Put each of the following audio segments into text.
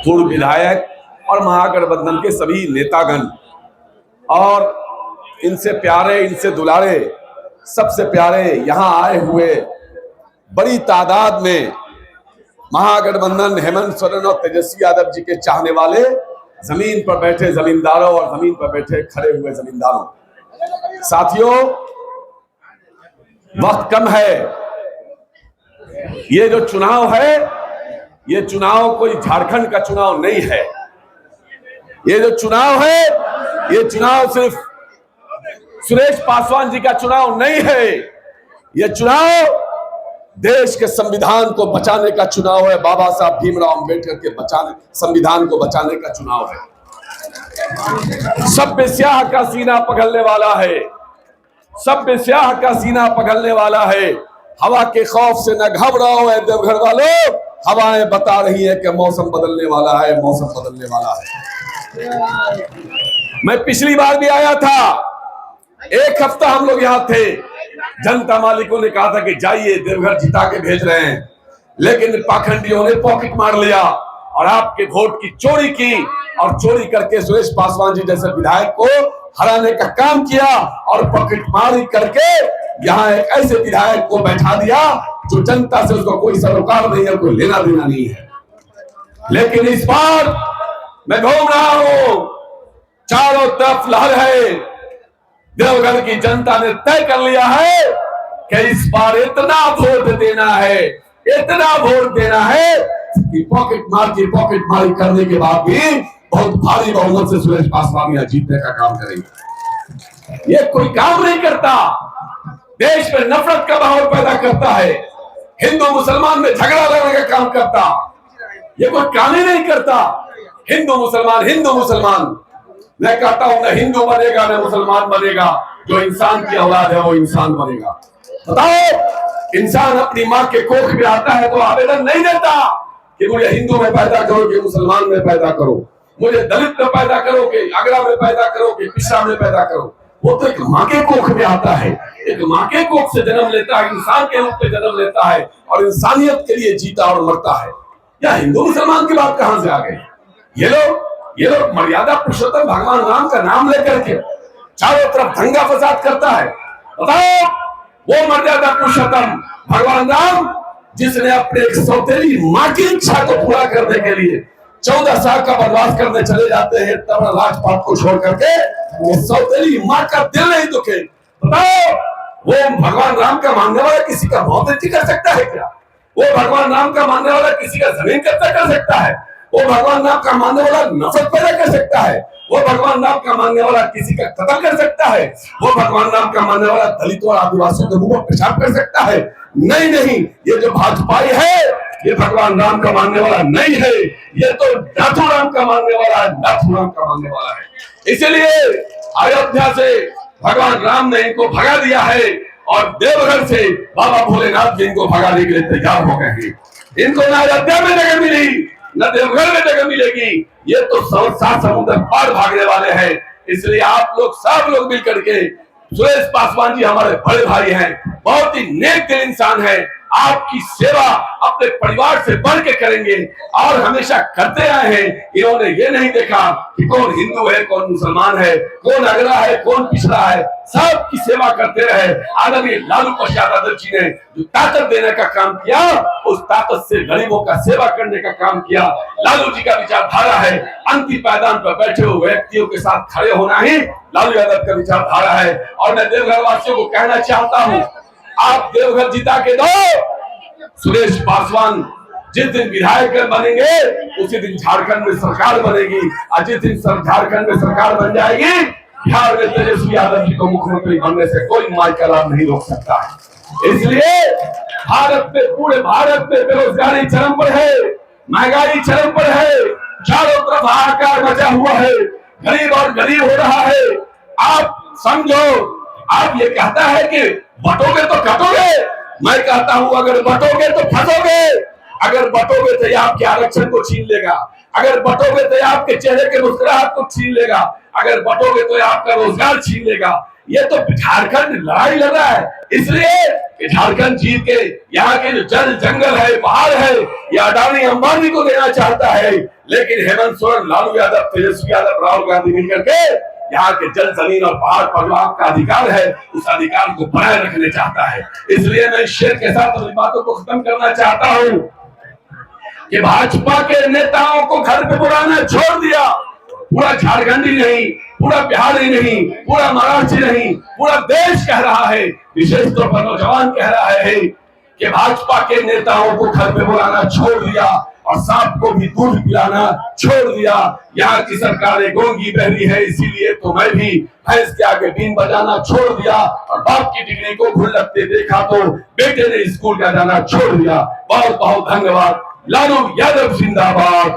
पूर्व विधायक और महागठबंधन के सभी नेतागण और इनसे प्यारे, इनसे दुलारे, सबसे प्यारे यहाँ आए हुए बड़ी तादाद में महागठबंधन, हेमंत सोरेन और तेजस्वी यादव जी के चाहने वाले, जमीन पर बैठे जमींदारों और जमीन पर बैठे खड़े हुए जमींदारों। साथियों, वक्त कम है। ये जो चुनाव है, ये चुनाव कोई झारखंड का चुनाव नहीं है। ये जो चुनाव है, ये चुनाव सिर्फ सुरेश पासवान जी का चुनाव नहीं है। ये चुनाव देश के संविधान को बचाने का चुनाव है। बाबा साहब भीमराव अंबेडकर के संविधान को बचाने का चुनाव है। सभ्य स्याह का सीना पगलने वाला है, सभ्य स्याह का सीना पगलने वाला है। हवा के खौफ से न घबराओ है देवघर वालों, हवाएं बता रही है कि मौसम बदलने वाला है, मौसम बदलने वाला है। मैं पिछली बार भी आया था, एक हफ्ता हम लोग यहाँ थे। जनता मालिकों ने कहा था कि जाइए, देवघर जिता के भेज रहे हैं, लेकिन पाखंडियों ने पॉकेट मार लिया और आपके वोट की चोरी की और चोरी करके सुरेश पासवान जी जैसे विधायक को हराने का काम किया और पॉकेट मारी करके यहाँ एक ऐसे विधायक को बैठा दिया जो जनता से उसको कोई सरोकार नहीं है, कोई लेना देना नहीं है। लेकिन इस बार मैं घूम रहा हूं, चारों तरफ लहर है। देवघर की जनता ने तय कर लिया है कि इस बार इतना वोट देना है, इतना वोट देना है कि पॉकेट मारी करने के बाद भी बहुत भारी बहुमत से सुरेश पासवान यहाँ जीतने का काम करेंगे। ये कोई काम नहीं करता, देश में नफरत का माहौल पैदा करता है, हिंदू मुसलमान में झगड़ा लगने का काम करता। ये कोई काम ही नहीं करता। हिंदू मुसलमान मैं कहता हूं, न हिंदू बनेगा न मुसलमान बनेगा। जो इंसान की औलाद है वो इंसान बनेगा। बताओ, इंसान अपनी माँ के कोख में आता है तो आवेदन नहीं देता कि मुझे हिंदू में पैदा करो कि मुसलमान में पैदा करो, मुझे दलित में पैदा करो कि अगड़ा में पैदा करो कि पिछड़ा में पैदा करो। वो तो एक माँ के कोख में आता है, एक माँ के कोख से जन्म लेता है, इंसान के रूप में जन्म लेता है और इंसानियत के लिए जीता और मरता है। या हिंदू मुसलमान की बात कहां से आ गई? ये लोग मर्यादा पुरुषोत्तम भगवान राम का नाम लेकर के चारों तरफ दंगा फसाद करता है। बताओ, वो मर्यादा पुरुषोत्तम भगवान राम जिसने अपने एक सौतेली माँ की इच्छा को पूरा करने के लिए 14 साल का वनवास करने चले जाते हैं, तब राजपाट को छोड़ करके, वो सौतेली माँ का दिल नहीं दुखे। बताओ, वो भगवान राम का मानने वाला किसी का मौत नहीं कर सकता है क्या? वो भगवान राम का मानने वाला किसी का जमीन कब्जा कर सकता है? वो भगवान राम का मानने वाला नफरत पैदा कर सकता है? वो भगवान राम का मानने वाला किसी का कत्ल कर सकता है? वो भगवान राम का मानने वाला दलितों और आदिवासियों के मुंह पर पेशाब कर सकता है? नहीं, ये जो भाजपाई है ये भगवान राम का मानने वाला नहीं है, ये तो नाथू राम का मानने वाला है, नाथू राम का मानने वाला है। इसलिए अयोध्या से भगवान राम ने इनको भगा दिया है और देवघर से बाबा भोलेनाथ जी इनको भगाने के लिए तैयार हो गए हैं। इनको ना अयोध्या में जगह मिली, न देवघर में जगह मिलेगी। ये तो 7 समुद्र पार भागने वाले हैं। इसलिए आप लोग सब लोग मिल करके, सुरेश पासवान जी हमारे बड़े भाई हैं, बहुत ही नेक दिल इंसान है, आपकी सेवा अपने परिवार से बढ़ के करेंगे और हमेशा करते आए हैं। इन्होंने ये नहीं देखा कि कौन हिंदू है, कौन मुसलमान है, कौन अगड़ा है, कौन पिछड़ा है, सबकी सेवा करते रहे। आदरणीय लालू प्रसाद यादव जी ने जो ताकत देने का काम किया, उस ताकत से गरीबों का सेवा करने का काम किया। लालू जी का विचारधारा है अंतिम पायदान पर बैठे हुए व्यक्तियों के साथ खड़े होना ही लालू यादव का विचारधारा है। और मैं देवघर वासियों को कहना चाहता हूँ, आप देवघर जिता के दो। सुरेश पासवान जिस दिन विधायक बनेंगे उसी दिन झारखंड में सरकार बनेगी और जिस दिन झारखंड में सरकार बन जाएगी, बिहार में तेजस्वी यादव जी को मुख्यमंत्री बनने से कोई माई का लाभ नहीं रोक सकता है। इसलिए पूरे भारत में बेरोजगारी चरम पर है, महंगाई चरम पर है, चारों तरफ हाहाकार मचा हुआ है, गरीब और गरीब हो रहा है। आप समझो, आप ये कहता है कि बटोगे तो कटोगे, मैं कहता हूं अगर बटोगे तो फटोगे। अगर बटोगे तो ये आपके आरक्षण को छीन लेगा, अगर बटोगे तो ये आपके चेहरे के मुस्कुराहट को छीन लेगा, अगर बटोगे तो ये आपका रोजगार छीन लेगा। ये तो झारखंड लड़ाई लड़ रहा है, इसलिए झारखंड जीत के यहाँ के जो जल जंगल है, पहाड़ है, ये अडानी अंबानी को देना चाहता है। लेकिन हेमंत सोरेन, लालू यादव, तेजस्वी यादव, राहुल गांधी मिलकर के यहाँ के जल, जमीन और पहाड़ पर जो आपका अधिकार है, उस अधिकार को बनाए रखने चाहता है। इसलिए मैं इस शेर के साथ अपनी बातों को खत्म करना चाहता हूँ कि भाजपा के नेताओं को घर पे बुलाना छोड़ दिया। पूरा झारखंड ही नहीं, पूरा बिहार ही नहीं, पूरा महाराष्ट्र ही नहीं, पूरा देश कह रहा है, विशेष तौर पर नौजवान कह रहा है कि भाजपा के नेताओं को घर पे बुलाना छोड़ दिया और सांप को भी दूध पिलाना छोड़ दिया। यहाँ की सरकारें गोंगी बहरी है, इसीलिए तो मैं भी भैंस के आगे बीन बजाना छोड़ दिया और बाप की डिग्री को घुलकते देखा तो बेटे ने स्कूल का जाना छोड़ दिया। बहुत बहुत धन्यवाद। लालू यादव जिंदाबाद,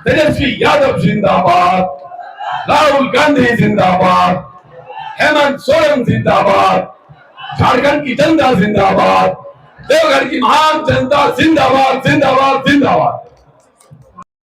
तेजस्वी यादव जिंदाबाद, राहुल गांधी जिंदाबाद, हेमंत सोरेन जिंदाबाद, झारखंड की जनता जिंदाबाद, देवघर की महान जनता जिंदाबाद जिंदाबाद जिंदाबाद।